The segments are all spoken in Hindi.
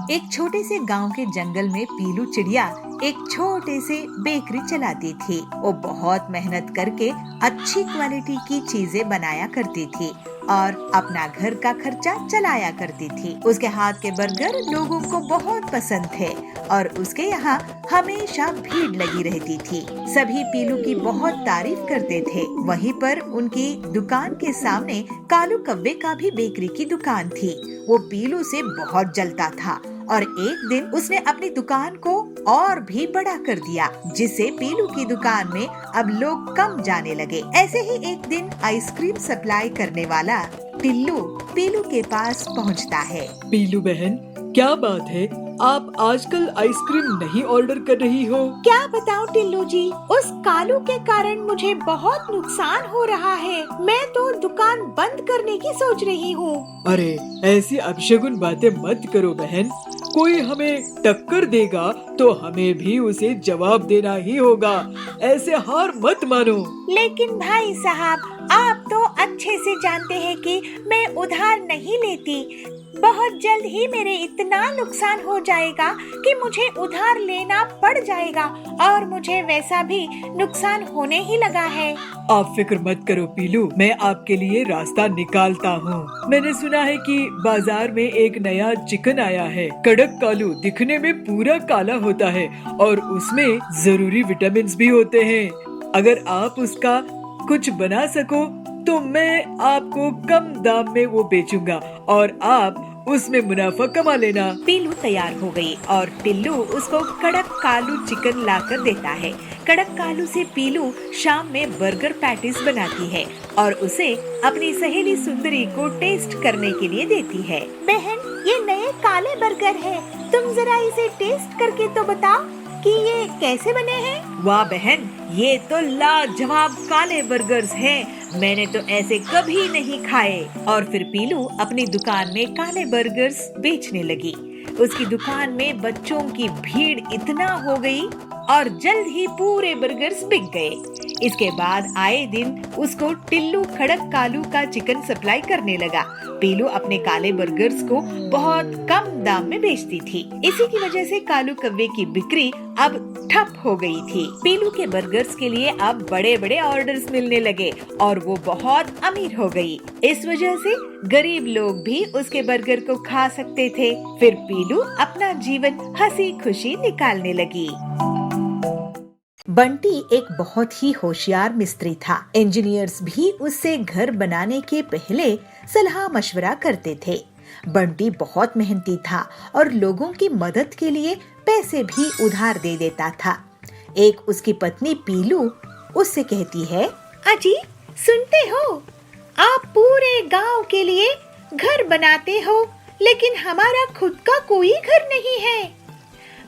एक छोटे से गांव के जंगल में पीलू चिड़िया एक छोटे से बेकरी चलाती थी। वो बहुत मेहनत करके अच्छी क्वालिटी की चीजें बनाया करती थी और अपना घर का खर्चा चलाया करती थी। उसके हाथ के बर्गर लोगों को बहुत पसंद थे और उसके यहाँ हमेशा भीड़ लगी रहती थी। सभी पीलू की बहुत तारीफ करते थे। वहीं पर उनकी दुकान के सामने कालू कव्वे का भी बेकरी की दुकान थी। वो पीलू से बहुत जलता था और एक दिन उसने अपनी दुकान को और भी बड़ा कर दिया, जिससे पीलू की दुकान में अब लोग कम जाने लगे। ऐसे ही एक दिन आइसक्रीम सप्लाई करने वाला टिल्लू पीलू के पास पहुंचता है। पीलू बहन, क्या बात है, आप आजकल आइसक्रीम नहीं ऑर्डर कर रही हो? क्या बताऊं टिल्लू जी, उस कालू के कारण मुझे बहुत नुकसान हो रहा है। मैं तो दुकान बंद करने की सोच रही हूँ। अरे ऐसी अपशगुन बातें मत करो बहन। कोई हमें टक्कर देगा तो हमें भी उसे जवाब देना ही होगा। ऐसे हार मत मानो। लेकिन भाई साहब, आप तो अच्छे से जानते हैं कि मैं उधार नहीं लेती। बहुत जल्द ही मेरे इतना नुकसान हो जाएगा कि मुझे उधार लेना पड़ जाएगा और मुझे वैसा भी नुकसान होने ही लगा है। आप फिक्र मत करो पीलू, मैं आपके लिए रास्ता निकालता हूँ। मैंने सुना है कि बाजार में एक नया चिकन आया है, कड़क कालू। दिखने में पूरा काला होता है और उसमें जरूरी विटामिन्स भी होते हैं। अगर आप उसका कुछ बना सको तो मैं आपको कम दाम में वो बेचूंगा और आप उसमें मुनाफा कमा लेना। पीलू तैयार हो गई और टिल्लू उसको कड़क कालू चिकन लाकर देता है। कड़क कालू से पीलू शाम में बर्गर पैटीज बनाती है और उसे अपनी सहेली सुंदरी को टेस्ट करने के लिए देती है। बहन, ये नए काले बर्गर है, तुम जरा इसे टेस्ट करके तो बताओ कि ये कैसे बने हैं। वाह बहन, ये तो लाजवाब काले बर्गर्स हैं। मैंने तो ऐसे कभी नहीं खाए। और फिर पीलू अपनी दुकान में काले बर्गर्स बेचने लगी। उसकी दुकान में बच्चों की भीड़ इतना हो गई और जल्द ही पूरे बर्गर्स बिक गए। इसके बाद आए दिन उसको टिल्लू कड़क कालू का चिकन सप्लाई करने लगा। पीलू अपने काले बर्गर्स को बहुत कम दाम में बेचती थी। इसी की वजह से कालू कव्वे की बिक्री अब ठप हो गई थी। पीलू के बर्गर्स के लिए अब बड़े बड़े ऑर्डर्स मिलने लगे और वो बहुत अमीर हो गई। इस वजह से गरीब लोग भी उसके बर्गर को खा सकते थे। फिर पीलू अपना जीवन हंसी खुशी निकालने लगी। बंटी एक बहुत ही होशियार मिस्त्री था। इंजीनियर्स भी उससे घर बनाने के पहले सलाह मशवरा करते थे। बंटी बहुत मेहनती था और लोगों की मदद के लिए पैसे भी उधार दे देता था। एक उसकी पत्नी पीलू उससे कहती है, अजी सुनते हो, आप पूरे गांव के लिए घर बनाते हो, लेकिन हमारा खुद का कोई घर नहीं है।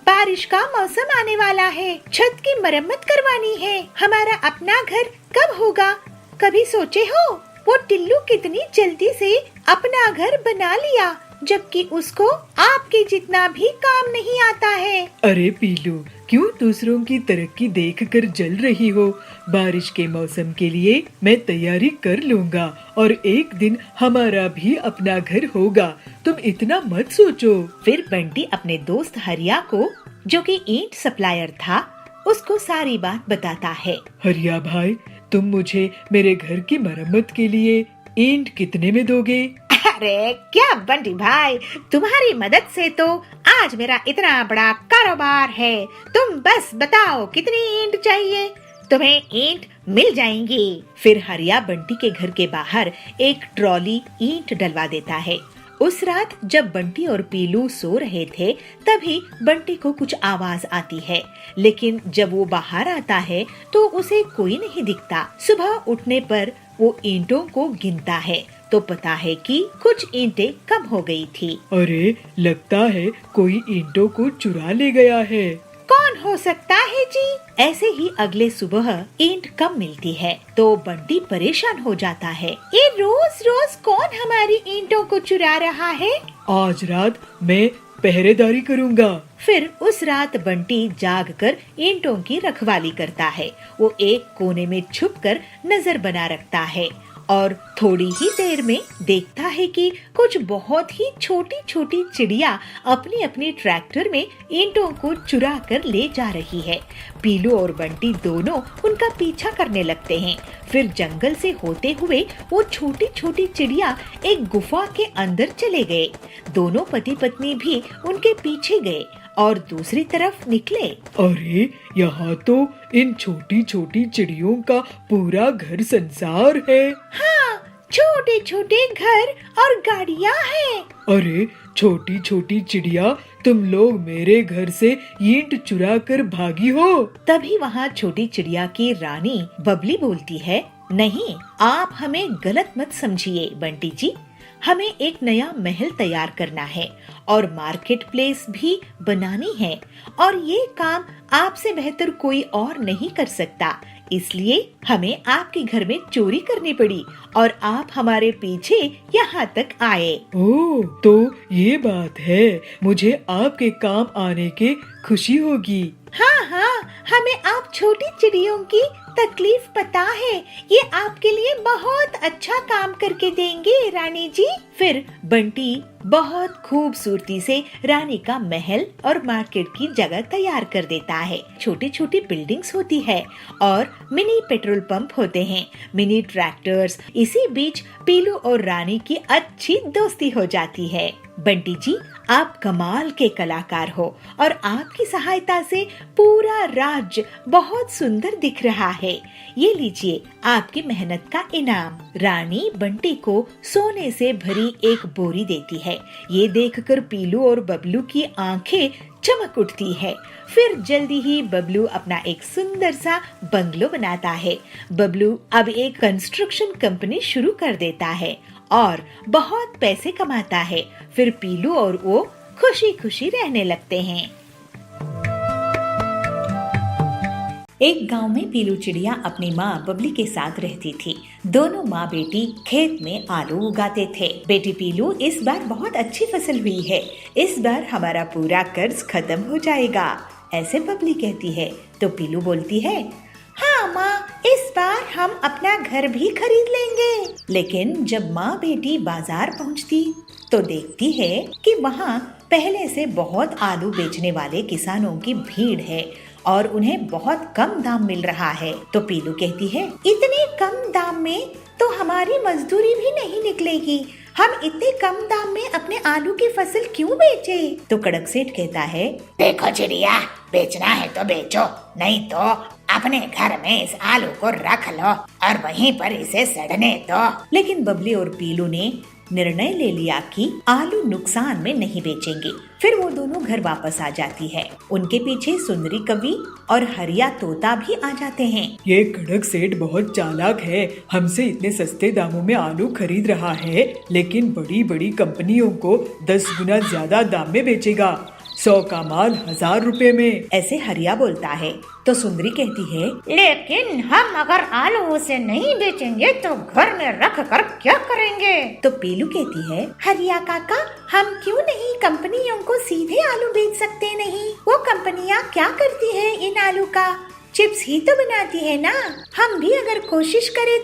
बारिश का मौसम आने वाला है, छत की मरम्मत करवानी है। हमारा अपना घर कब होगा? कभी सोचे हो? वो टिल्लू कितनी जल्दी से अपना घर बना लिया, जबकि उसको आपके जितना भी काम नहीं आता है। अरे पीलू, क्यों दूसरों की तरक्की देखकर जल रही हो? बारिश के मौसम के लिए मैं तैयारी कर लूंगा और एक दिन हमारा भी अपना घर होगा। तुम इतना मत सोचो। फिर बंटी अपने दोस्त हरिया को, जो कि ईंट सप्लायर था, उसको सारी बात बताता है। हरिया भाई, तुम मुझे मेरे घर की मरम्मत के लिए ईंट कितने में दोगे? अरे क्या बंटी भाई, तुम्हारी मदद से तो आज मेरा इतना बड़ा कारोबार है। तुम बस बताओ कितनी ईंट चाहिए, तुम्हें ईंट मिल जाएंगी। फिर हरिया बंटी के घर के बाहर एक ट्रॉली ईंट डलवा देता है। उस रात जब बंटी और पीलू सो रहे थे, तभी बंटी को कुछ आवाज आती है, लेकिन जब वो बाहर आता है तो उसे कोई नहीं दिखता। सुबह उठने पर वो ईंटों को गिनता है तो पता है कि कुछ ईंटें कम हो गई थी। अरे लगता है कोई ईंटों को चुरा ले गया है। कौन हो सकता है जी? ऐसे ही अगले सुबह ईंट कम मिलती है तो बंटी परेशान हो जाता है। ये रोज रोज कौन हमारी ईंटों को चुरा रहा है? आज रात मैं पहरेदारी करूंगा। फिर उस रात बंटी जागकर ईंटों की रखवाली करता है। वो एक कोने में छुपकर नजर बना रखता है और थोड़ी ही देर में देखता है कि कुछ बहुत ही छोटी छोटी चिड़िया अपनी अपनी ट्रैक्टर में ईंटों को चुरा कर ले जा रही है। पीलू और बंटी दोनों उनका पीछा करने लगते हैं। फिर जंगल से होते हुए वो छोटी छोटी चिड़िया एक गुफा के अंदर चले गए। दोनों पति पत्नी भी उनके पीछे गए और दूसरी तरफ निकले। अरे यहाँ तो इन छोटी छोटी चिड़ियों का पूरा घर संसार है। हाँ, छोटे छोटे घर और गाड़ियाँ हैं। अरे छोटी छोटी चिड़िया, तुम लोग मेरे घर से ईंट चुरा कर भागी हो। तभी वहाँ छोटी चिड़िया की रानी बबली बोलती है, नहीं, आप हमें गलत मत समझिए बंटी जी। हमें एक नया महल तैयार करना है और मार्केट प्लेस भी बनानी है, और ये काम आपसे बेहतर कोई और नहीं कर सकता। इसलिए हमें आपके घर में चोरी करनी पड़ी और आप हमारे पीछे यहाँ तक आए। ओह, तो ये बात है। मुझे आपके काम आने के खुशी होगी। हाँ हाँ, हमें आप छोटी चिड़ियों की तकलीफ पता है। ये आपके लिए बहुत अच्छा काम करके देंगे रानी जी। फिर बंटी बहुत खूबसूरती से रानी का महल और मार्केट की जगह तैयार कर देता है। छोटी छोटी बिल्डिंग्स होती है और मिनी पेट्रोल पंप होते हैं, मिनी ट्रैक्टर्स। इसी बीच पीलू और रानी की अच्छी दोस्ती हो जाती है। बंटी जी, आप कमाल के कलाकार हो और आपकी सहायता से पूरा राज्य बहुत सुंदर दिख रहा है। ये लीजिए आपकी मेहनत का इनाम। रानी बंटी को सोने से भरी एक बोरी देती है। ये देखकर पीलू और बबलू की आंखें चमक उठती है। फिर जल्दी ही बबलू अपना एक सुंदर सा बंगलो बनाता है। बबलू अब एक कंस्ट्रक्शन कंपनी शुरू कर देता है और बहुत पैसे कमाता है। फिर पीलू और वो खुशी खुशी रहने लगते हैं। एक गांव में पीलू चिड़िया अपनी माँ बबली के साथ रहती थी। दोनों माँ बेटी खेत में आलू उगाते थे। बेटी पीलू, इस बार बहुत अच्छी फसल हुई है। इस बार हमारा पूरा कर्ज खत्म हो जाएगा, ऐसे बबली कहती है। तो पीलू बोलती है, हाँ माँ, इस बार हम अपना घर भी खरीद लेंगे। लेकिन जब माँ बेटी बाजार पहुँचती तो देखती है कि वहाँ पहले से बहुत आलू बेचने वाले किसानों की भीड़ है और उन्हें बहुत कम दाम मिल रहा है। तो पीलू कहती है, इतने कम दाम में तो हमारी मजदूरी भी नहीं निकलेगी। हम इतने कम दाम में अपने आलू की फसल क्यों बेचे? तो कड़क सेठ कहता है, देखो चिड़िया, बेचना है तो बेचो, नहीं तो अपने घर में इस आलू को रख लो और वहीं पर इसे सड़ने दो। लेकिन बबली और पीलू ने निर्णय ले लिया कि आलू नुकसान में नहीं बेचेंगे। फिर वो दोनों घर वापस आ जाती है। उनके पीछे सुंदरी कवि और हरिया तोता भी आ जाते हैं। ये कड़क सेठ बहुत चालाक है। हमसे इतने सस्ते दामों में आलू खरीद रहा है, लेकिन बड़ी बड़ी कंपनियों को 10 गुना ज्यादा दाम में बेचेगा। 100 का माल 1000 रुपए में, ऐसे हरिया बोलता है। तो सुंदरी कहती है, लेकिन हम अगर आलू उसे नहीं बेचेंगे तो घर में रख कर क्या करेंगे? तो पीलू कहती है, हरिया काका, हम क्यों नहीं कंपनियों को सीधे आलू बेच सकते नहीं? वो कंपनियां क्या करती है इन आलू का? चिप्स ही तो बनाती है ना। हम भी अगर कोशिश करें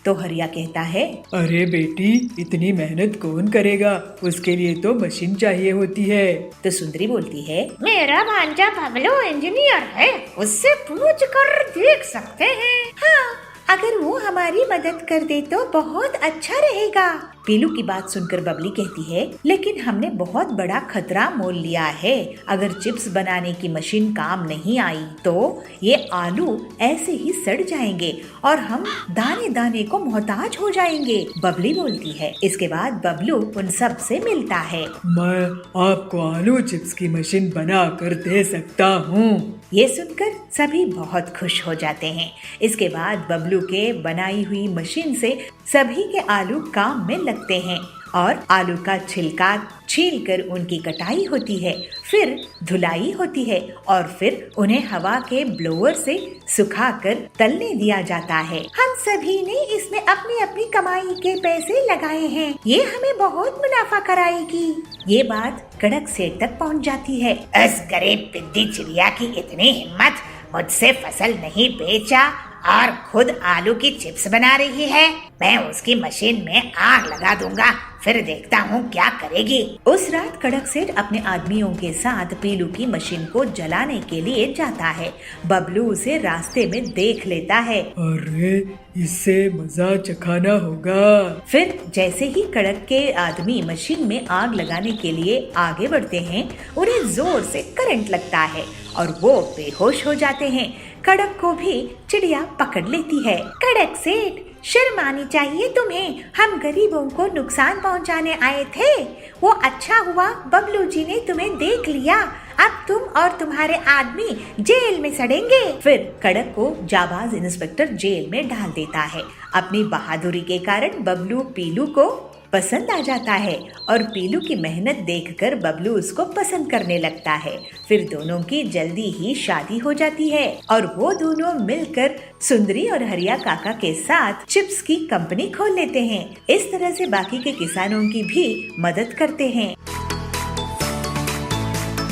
तो हरिया कहता है, अरे बेटी, इतनी मेहनत कौन करेगा? उसके लिए तो मशीन चाहिए होती है। तो सुंदरी बोलती है, मेरा भांजा बबलू इंजीनियर है, उससे पूछ कर देख सकते हैं। हाँ, अगर वो हमारी मदद कर दे तो बहुत अच्छा रहेगा। पीलू की बात सुनकर बबली कहती है, लेकिन हमने बहुत बड़ा खतरा मोल लिया है। अगर चिप्स बनाने की मशीन काम नहीं आई तो ये आलू ऐसे ही सड़ जाएंगे और हम दाने दाने को मोहताज हो जाएंगे। बबली बोलती है। इसके बाद बबलू उन सब से मिलता है। मैं आपको आलू चिप्स की मशीन बना कर दे सकता हूँ। ये सुनकर सभी बहुत खुश हो जाते हैं। इसके बाद बबलू के बनाई हुई मशीन से सभी के आलू काम में लगते हैं और आलू का छिलका छील कर उनकी कटाई होती है, फिर धुलाई होती है और फिर उन्हें हवा के ब्लोअर से सुखाकर तलने दिया जाता है। हम सभी ने इसमें अपनी अपनी कमाई के पैसे लगाए हैं। ये हमें बहुत मुनाफा कराएगी। ये बात कड़क सेठ तक पहुंच जाती है। इस गरीब पिद्दी चिड़िया की इतनी हिम्मत, मुझसे फसल नहीं बेचा और खुद आलू की चिप्स बना रही है। मैं उसकी मशीन में आग लगा दूंगा, फिर देखता हूँ क्या करेगी। उस रात कड़क सेठ अपने आदमियों के साथ पीलू की मशीन को जलाने के लिए जाता है। बबलू उसे रास्ते में देख लेता है। अरे इससे मजा चखाना होगा। फिर जैसे ही कड़क के आदमी मशीन में आग लगाने के लिए आगे बढ़ते हैं, उन्हें जोर से करंट लगता है और वो बेहोश हो जाते हैं। कड़क को भी चिड़िया पकड़ लेती है। कड़क सेठ, शर्म आनी चाहिए तुम्हें। हम गरीबों को नुकसान पहुंचाने आए थे। वो अच्छा हुआ बबलू जी ने तुम्हें देख लिया। अब तुम और तुम्हारे आदमी जेल में सड़ेंगे। फिर कड़क को जाबाज इंस्पेक्टर जेल में डाल देता है। अपनी बहादुरी के कारण बबलू पीलू को पसंद आ जाता है और पीलू की मेहनत देखकर बबलू उसको पसंद करने लगता है। फिर दोनों की जल्दी ही शादी हो जाती है और वो दोनों मिलकर सुंदरी और हरिया काका के साथ चिप्स की कंपनी खोल लेते हैं। इस तरह से बाकी के किसानों की भी मदद करते हैं।